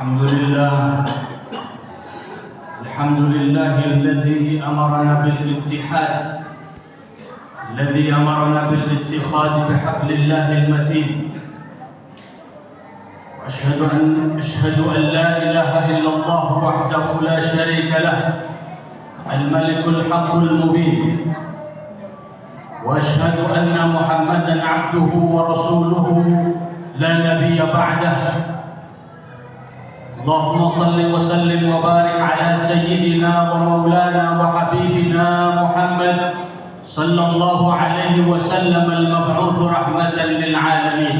الحمد لله الذي أمرنا بالاتحاد، الذي أمرنا بالاتخاذ بحبل الله المتين. أشهد أن لا إله إلا الله وحده لا شريك له، الملك الحق المبين. وأشهد أن محمدا عبده ورسوله لا نبي بعده. اللهم صل وسلم وبارك على سيدنا ومولانا وحبيبنا محمد صلى الله عليه وسلم المبعوث رحمة للعالمين.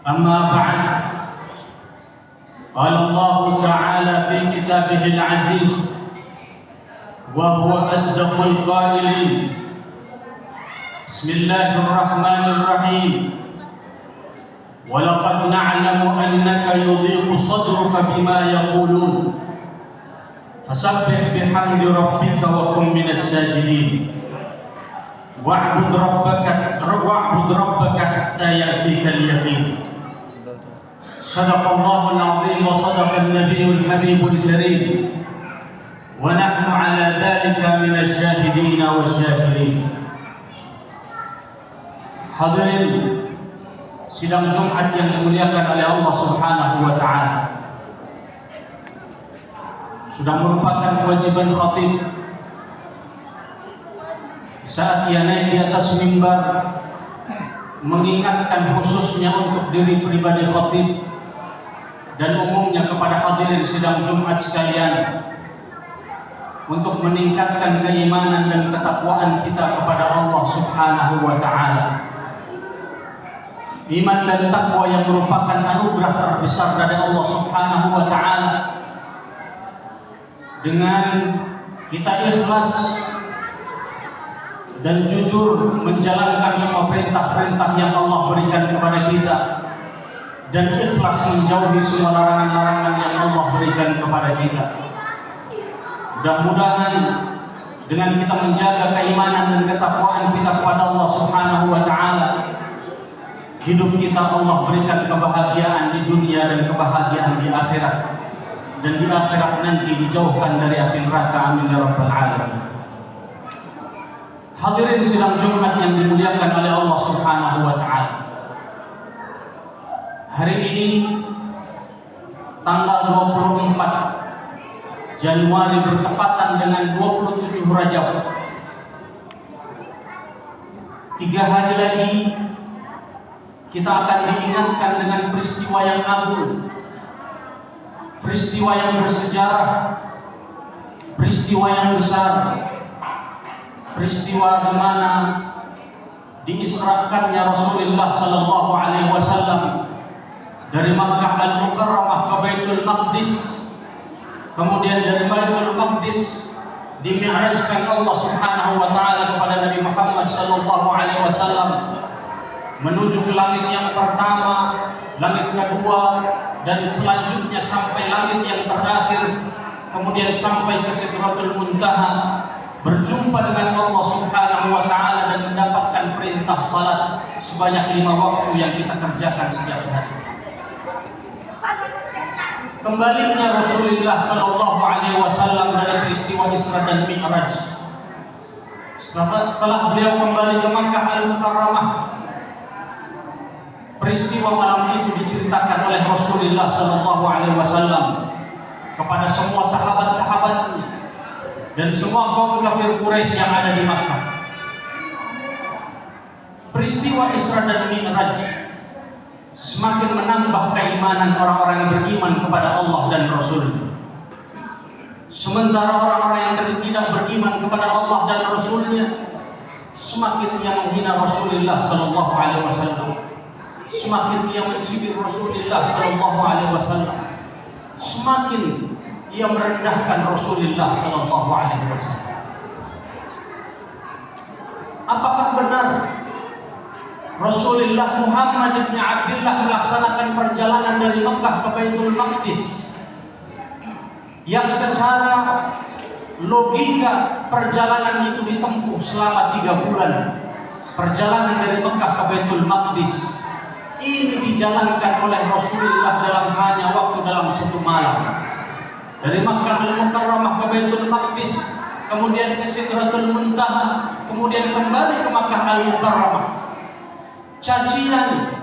أما بعد، قال الله تعالى في كتابه العزيز وهو أصدق القائلين: بسم الله الرحمن الرحيم، ولقد نعلم أنك يضيق صدرك بما يقولون فسبح بحمد ربك وكن من الساجدين واعبد ربك حتى يأتيك اليقين. صدق الله العظيم وصدق النبي الحبيب الكريم، ونحن على ذلك من الشاهدين والشاكرين. Hadirin sidang Jumat yang dimuliakan oleh Allah Subhanahu wa taala. Sudah merupakan kewajiban khatib saat ia naik di atas mimbar mengingatkan khususnya untuk diri pribadi khatib dan umumnya kepada hadirin sidang Jumat sekalian untuk meningkatkan keimanan dan ketakwaan kita kepada Allah Subhanahu wa taala. Iman dan takwa yang merupakan anugerah terbesar dari Allah Subhanahu wa taala. Dengan kita ikhlas dan jujur menjalankan semua perintah-perintah yang Allah berikan kepada kita, dan ikhlas menjauhi semua larangan-larangan yang Allah berikan kepada kita. Mudah-mudahan dengan kita menjaga keimanan dan ketakwaan kita kepada Allah Subhanahu wa taala, hidup kita Allah berikan kebahagiaan di dunia dan kebahagiaan di akhirat, dan di akhirat nanti dijauhkan dari api neraka. Amin ya rabbal alamin. Hadirin sidang Jumat yang dimuliakan oleh Allah Subhanahu wa taala. Hari ini tanggal 24 Januari bertepatan dengan 27 Rajab. 3 hari lagi kita akan diingatkan dengan peristiwa yang agung, peristiwa yang bersejarah, peristiwa yang besar, peristiwa di mana diisrakannya Rasulullah sallallahu alaihi wasallam dari Makkah Al-Mukarramah ke Baitul Maqdis, kemudian dari Baitul Maqdis dimi'rajkan Allah Subhanahu wa taala kepada Nabi Muhammad sallallahu alaihi wasallam menuju ke langit yang pertama, langit kedua, dan selanjutnya sampai langit yang terakhir, kemudian sampai ke Sidratul Muntaha, berjumpa dengan Allah Subhanahu wa taala dan mendapatkan perintah salat sebanyak 5 waktu yang kita kerjakan setiap hari. Kembalinya Rasulullah sallallahu alaihi wasallam dari peristiwa Isra dan Mi'raj. Setelah beliau kembali ke Makkah Al-Mukarramah, peristiwa malam itu diceritakan oleh Rasulullah sallallahu alaihi wasallam kepada semua sahabat-sahabatnya dan semua kaum kafir Quraisy yang ada di Makkah. Peristiwa Isra dan Mi'raj semakin menambah keimanan orang-orang yang beriman kepada Allah dan Rasul. Sementara orang-orang yang tidak beriman kepada Allah dan Rasulnya semakin ia menghina Rasulullah sallallahu alaihi wasallam, semakin ia mencibir Rasulullah sallallahu alaihi wasallam, semakin ia merendahkan Rasulullah sallallahu alaihi wasallam. Apakah benar Rasulullah Muhammad bin Abdullah melaksanakan perjalanan dari Makkah ke Baitul Maqdis yang secara logika perjalanan itu ditempuh selama 3 bulan? Perjalanan dari Makkah ke Baitul Maqdis ini dijalankan oleh Rasulullah dalam hanya waktu dalam satu malam. Dari Makkah Al-Mukarramah ke Baitul Maqdis, kemudian ke Sidratul Muntaha, kemudian kembali ke Makkah Al-Mukarramah. Cacian,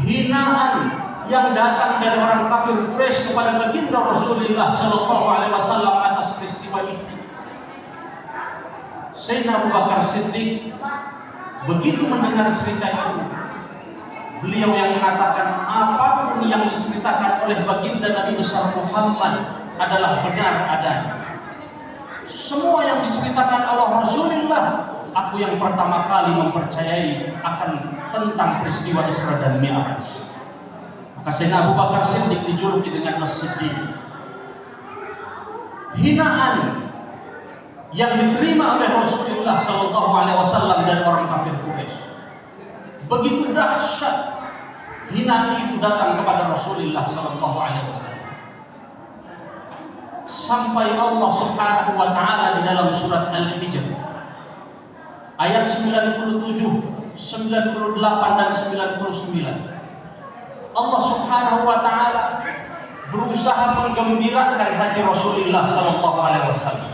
hinaan yang datang dari orang kafir Quraisy kepada baginda Rasulullah sallallahu alaihi wasallam atas peristiwa ini. Sayyidina Abu Bakar Siddiq begitu mendengar cerita itu, beliau yang mengatakan apapun yang diceritakan oleh baginda Nabi besar Muhammad adalah benar adanya. Semua yang diceritakan oleh Rasulullah, aku yang pertama kali mempercayai akan tentang peristiwa Isra dan Mi'raj. Maka Sayyidina Abu Bakar Siddiq dijuluki dengan As-Siddiq. Hinaan yang diterima oleh Rasulullah sallallahu alaihi wasallam dari orang kafir Quraisy begitu dahsyat. Hinaan itu datang kepada Rasulullah sallallahu alaihi wasallam sampai Allah Subhanahu wa taala di dalam surat Al-Hijr ayat 97, 98 dan 99, Allah Subhanahu wa taala berusaha menggembirakan hati Rasulullah sallallahu alaihi wasallam,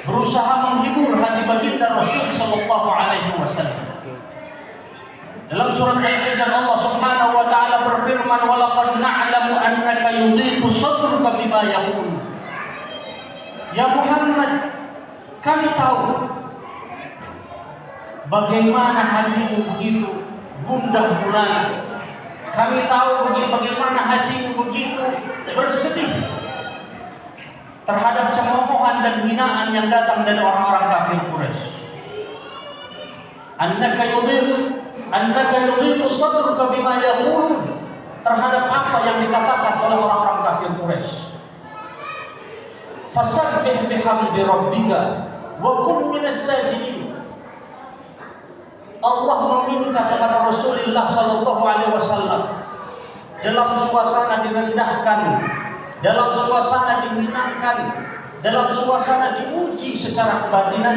berusaha menghibur hati baginda Rasul sallallahu alaihi wasallam. Dalam surat Al-Hijr Allah Subhanahu wa taala berfirman, "Wa laqad na'lamu annaka yudhiqu sadruka bima yaqulu." Ya Muhammad, kami tahu bagaimana hatimu begitu gundah gulana. Kami tahu bagaimana hatimu begitu bersedih terhadap cemoohan dan hinaan yang datang dari orang-orang kafir Quraisy. Annaka yudhiqu sadruka bima yaqulun, terhadap apa yang dikatakan oleh orang-orang kafir Quraisy. Fasabbih bihamdi rabbika wa kun minas sajidin. Allah meminta kepada Rasulullah sallallahu alaihi wasallam dalam suasana direndahkan, dalam suasana dihinakan, dalam suasana diuji secara kebatinan.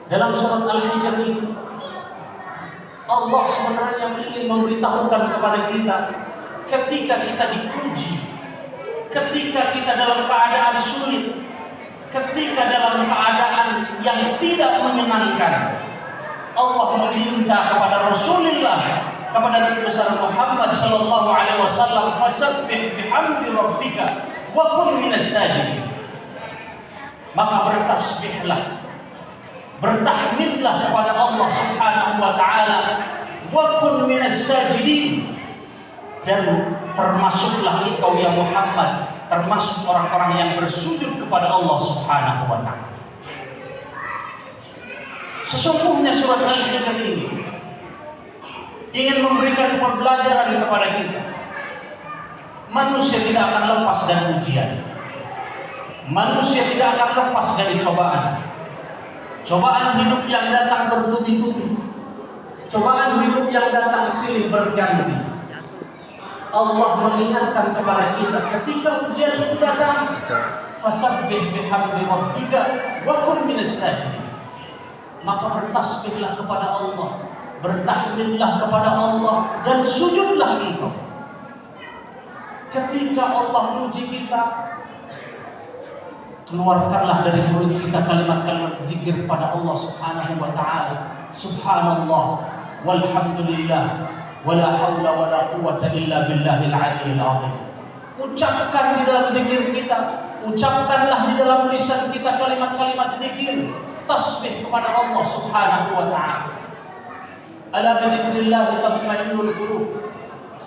Dalam surat Al-Hijr ini Allah sebenarnya ingin memberitahukan kepada kita ketika kita diuji, ketika kita dalam keadaan sulit, ketika dalam keadaan yang tidak menyenangkan, Allah meminta kepada Rasulullah, kepada Nabi besar Muhammad sallallahu alaihi wasallam, fasabbih bihamdi rabbika wa kun minas sajidin. Maka bertasbihlah, bertahmidlah kepada Allah Subhanahu wa taala, wa kun minas sajidin, dan termasuklah engkau ya Muhammad termasuk orang-orang yang bersujud kepada Allah Subhanahu wa taala. Sesungguhnya surat Al-Hijr ini ingin memberikan pembelajaran kepada kita. Manusia tidak akan lepas dari ujian. Manusia tidak akan lepas dari cobaan. Cobaan hidup yang datang bertubi-tubi. Cobaan hidup yang datang silih berganti. Allah mengingatkan kepada kita ketika ujian itu datang, fasabbih bihamdi rabbika wa kun minas sajidin. Maka bertasbihlah kepada Allah, bertahmidlah kepada Allah, dan sujudlah engkau. Ketika Allah menguji kita, keluarkanlah dari mulut kita kalimat-kalimat zikir pada Allah Subhanahu wa taala. Subhanallah walhamdulillah wala haula wala quwwata illa billahil aliyyil azim. Ucapkan di dalam zikir kita, ucapkanlah di dalam lisan kita kalimat-kalimat zikir, tasbih kepada Allah Subhanahu wa taala. Ala dzikrillah tatma'innul qulub.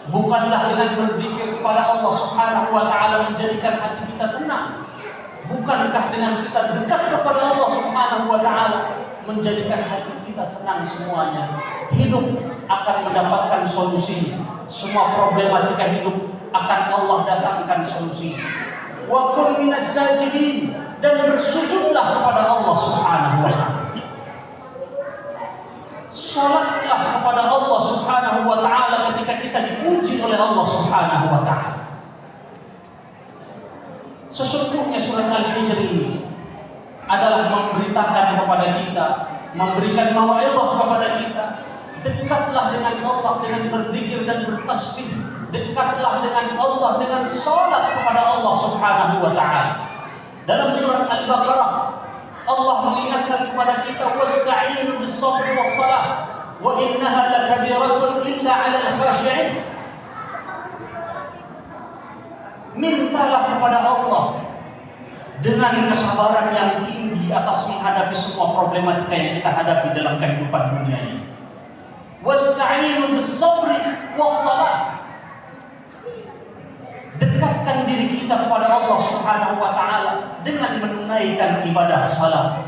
Bukanlah dengan berzikir kepada Allah Subhanahu wa taala menjadikan hati kita tenang. Bukankah dengan kita dekat kepada Allah Subhanahu wa taala menjadikan hati kita tenang semuanya? Hidup akan mendapatkan solusi. Semua problematika hidup akan Allah datangkan solusi. Wa kun minas sajidin, dan bersujudlah kepada Allah Subhanahu wa taala. Salatlah kepada Allah Subhanahu wa taala ketika kita diuji oleh Allah Subhanahu wa taala. Sesungguhnya surat Al-Hijr ini adalah memberitakan kepada kita, memberikan mau'izah kepada kita Dekatlah dengan Allah dengan berzikir dan bertasbih. Dekatlah dengan Allah dengan salat kepada Allah Subhanahu wa taala. Dalam surat Al-Baqarah Allah mengingatkan kepada kita, wasta'inu bis-sabri was-salah wa innaha lakabiratun illa 'alal khashi'in. Mintalah kepada Allah dengan kesabaran yang tinggi atas menghadapi semua problematika yang kita hadapi dalam kehidupan dunia ini. Wasta'inu bis-sabri was-salah. Dekatkan diri kita kepada Allah Subhanahu wa taala dengan menunaikan ibadah salat.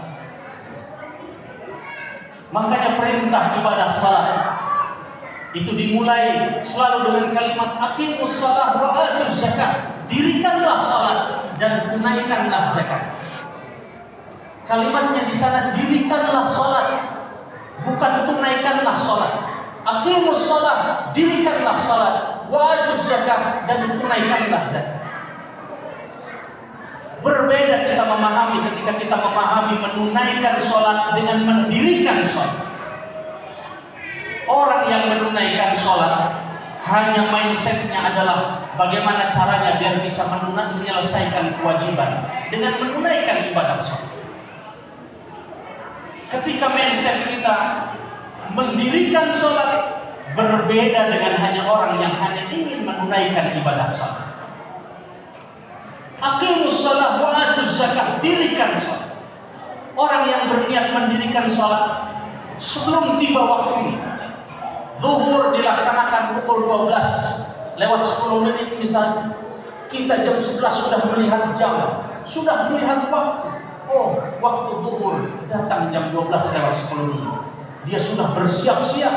Makanya perintah ibadah salat itu dimulai selalu dengan kalimat aqimus shalah wa atuz zakat. Dirikanlah salat dan tunaikanlah zakat. Kalimatnya di sana dirikanlah salat, bukan tunaikanlah salat. Aqimus shalah, dirikanlah salat, wa atuz zakat, dan tunaikanlah zakat. Berbeda kita memahami ketika kita memahami menunaikan salat dengan mendirikan salat. Orang yang menunaikan salat hanya mindsetnya adalah bagaimana caranya biar bisa menyelesaikan kewajiban dengan menunaikan ibadah salat. Ketika mindset kita mendirikan salat, berbeda dengan hanya orang yang hanya ingin menunaikan ibadah salat. Aqimus shalah wa atuz zakat, dirikan salat. Orang yang berniat mendirikan salat sebelum tiba waktunya. Zuhur dilaksanakan pukul 12 lewat 10 menit misalnya. Kita jam 11 sudah melihat jam, sudah melihat waktu. Oh, waktu zuhur datang jam 12 lewat 10 menit. Dia sudah bersiap-siap,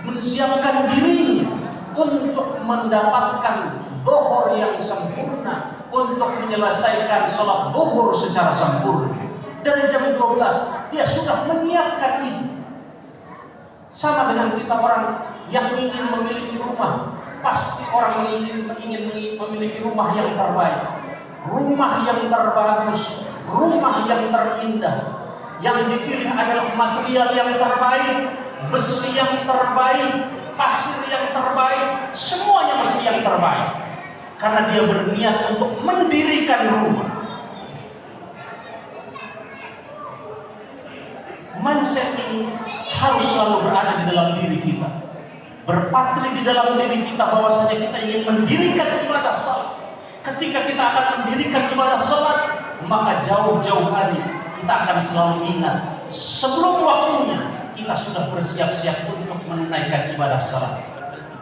mensiapkan dirinya untuk mendapatkan zuhur yang sempurna, untuk menyelesaikan sholat zuhur secara sempurna. Dari jam 12 dia sudah menyiapkan itu. Sama dengan kita orang yang ingin memiliki rumah, pasti orang ingin memiliki rumah yang terbaik, rumah yang terbagus, rumah yang terindah. Yang dipilih adalah material yang terbaik, besi yang terbaik, pasir yang terbaik, semuanya mesti yang terbaik. Karena dia berniat untuk mendirikan rumah. Mindset ini harus selalu berada di dalam diri kita, berpatri di dalam diri kita bahwasanya kita ingin mendirikan ibadah salat. Ketika kita akan mendirikan ibadah salat, maka jauh-jauh hari kita akan selalu ingat sebelum waktunya kita sudah bersiap-siap untuk menunaikan ibadah salat.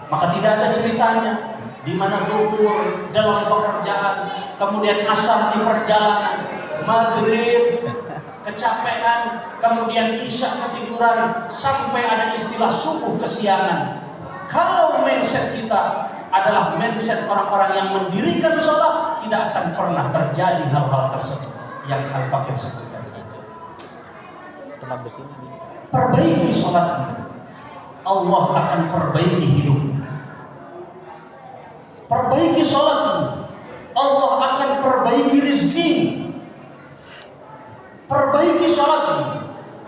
Maka tidak ada ceritanya di mana zuhur dalam pekerjaan, kemudian asar di perjalanan, maghrib kecapean, kemudian isya ketiduran, sampai ada istilah subuh kesiangan. Kalau mindset kita adalah mindset orang-orang yang mendirikan sholat, tidak akan pernah terjadi hal-hal tersebut yang Al-Fakir sebutkan. Perbaiki sholat, Allah akan perbaiki hidup. Perbaiki sholat, Allah akan perbaiki rezeki. Perbaiki sholat,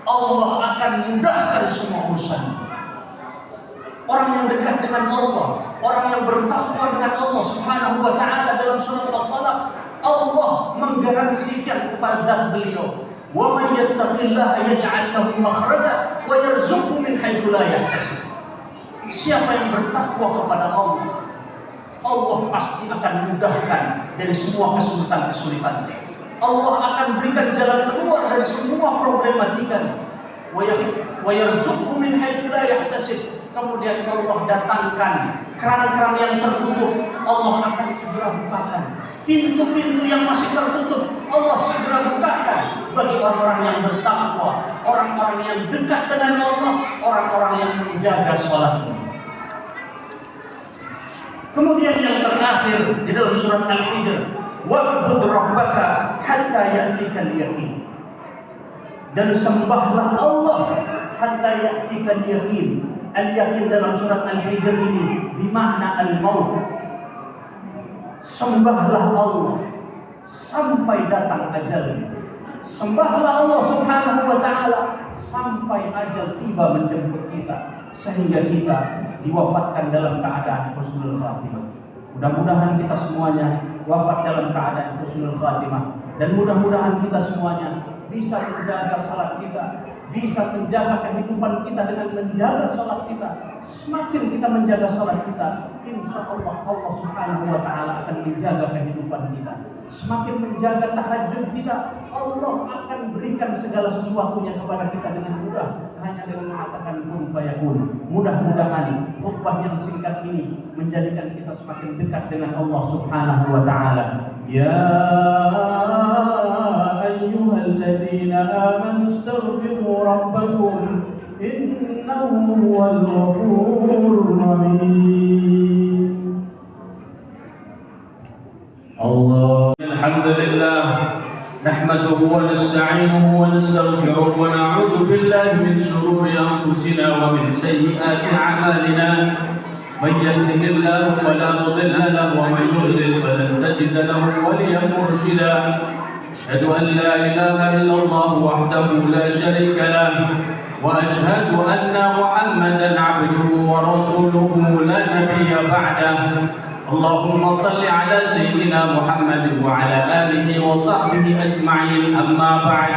Allah akan mudahkan semua urusan. Orang yang dekat dengan Allah, orang yang bertakwa dengan Allah Subhanahu wa taala dalam surat Al-Talaq, Allah menggaransikan kepada beliau, "Wa may yattaqillaha yaj'al lahu makhraja wa yarzuqhu min haitsu la yahtasib." Siapa yang bertakwa kepada Allah, Allah pasti akan mudahkan dari semua kesulitan-kesulitan. Allah akan berikan jalan keluar dari semua problematika. Wa yarzuqhu min haitsu la yahtasib. Kemudian Allah datangkan keran-keran yang tertutup, Allah akan segera bukakan. Pintu-pintu yang masih tertutup, Allah segera bukakan bagi orang-orang yang bertakwa, orang-orang yang dekat dengan Allah, orang-orang yang menjaga salat. Kemudian yang terakhir di dalam surat Al-Hijr, wa'bud rabbaka hatta ya'tikal yaqin. Dan sembahlah Allah hatta ya'tikal yaqin. Al-yaqin dalam surat Al-Hijr ini bermakna al-maut. Sembahlah Allah sampai datang ajal. Sembahlah Allah Subhanahu wa taala sampai ajal tiba menjemput kita. sehingga kita diwafatkan dalam keadaan husnul khatimah. Mudah-mudahan kita semuanya wafat dalam keadaan husnul khatimah, dan mudah-mudahan kita semuanya bisa menjaga salat kita, bisa menjaga kehidupan kita dengan menjaga salat kita. Semakin kita menjaga salat kita, insya Allah Allah Subhanahu wa Ta'ala akan menjaga kehidupan kita. Semakin menjaga tahajud kita, Allah akan berikan segala sesuatunya kepada kita dengan mudah, hanya dengan mengatakan kun fayakun. Mudah-mudahan khutbah yang singkat ini menjadikan kita semakin dekat dengan Allah Subhanahu wa Ta'ala. Ya ayyuhalladzina amanu astaghfiru rabbakum innahu huwal ghafurur rahim. Allah alhamdulillah nahmaduhu wa nasta'inuhu wa nastaghfiruh wa na'udzu billahi min shururi anfusina wa min sayyiati a'malina. من يهده الله فلا مضل له ومن يضلل فلن تجد له وليا مرشدا. أشهد أن لا إله إلا الله وحده لا شريك له وأشهد أن محمدا عبده ورسوله لا نبي بعده. اللهم صل على سيدنا محمد وعلى آله وصحبه أجمعين. أما بعد،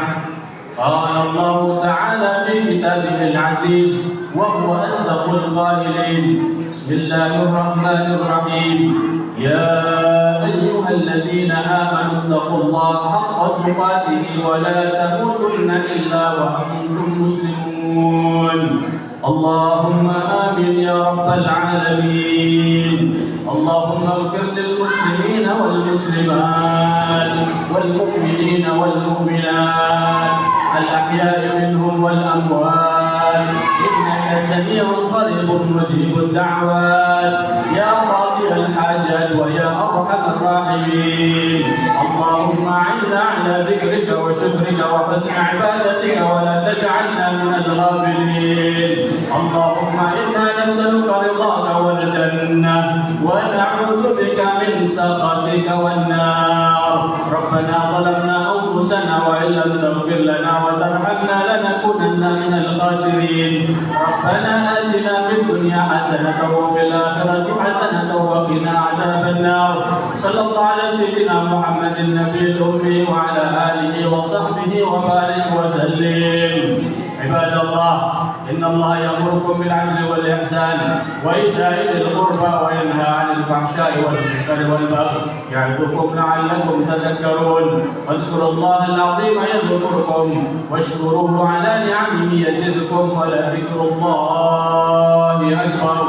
قال الله تعالى في كتابه العزيز وهو أصدق القائلين: بسم الله الرحمن الرحيم. يا أيها الذين آمنوا اتقوا الله حق تقاته ولا تموتن إلا وأنتم مسلمون. اللهم آمين يا رب العالمين. اللهم اغفر للمسلمين والمسلمات والمؤمنين والمؤمنات الأحياء منهم والأموات، إنك سميع قريب مجيب الدعوات يا قاضي الحاجات ويا أرحم الراحمين. اللهم أعنا على ذكرك وشكرك وحسن عبادتك ولا تجعلنا من الغافلين. اللهم إنا نسألك رضاك والجنة ونعوذ بك من سخطك والنار. ربنا ظلمنا أنفسنا وإن لم تغفر لنا وترحمنا لنكونن من الخاسرين. ربنا آتنا في الدنيا حسنة وفي الآخرة حسنة وقنا عذاب النار. صلى الله على سيدنا محمد النبي الأمي وعلى آله وصحبه وبارك وسلم. عباد الله، إن الله يأمركم بالعدل والإحسان وإيتاء ذي القربى وينهى عن الفحشاء والمنكر والبغي يعظكم لعلكم تذكرون. واذكروا الله العظيم يذكركم واشكروه على نعمه يزدكم ولذكر الله أكبر.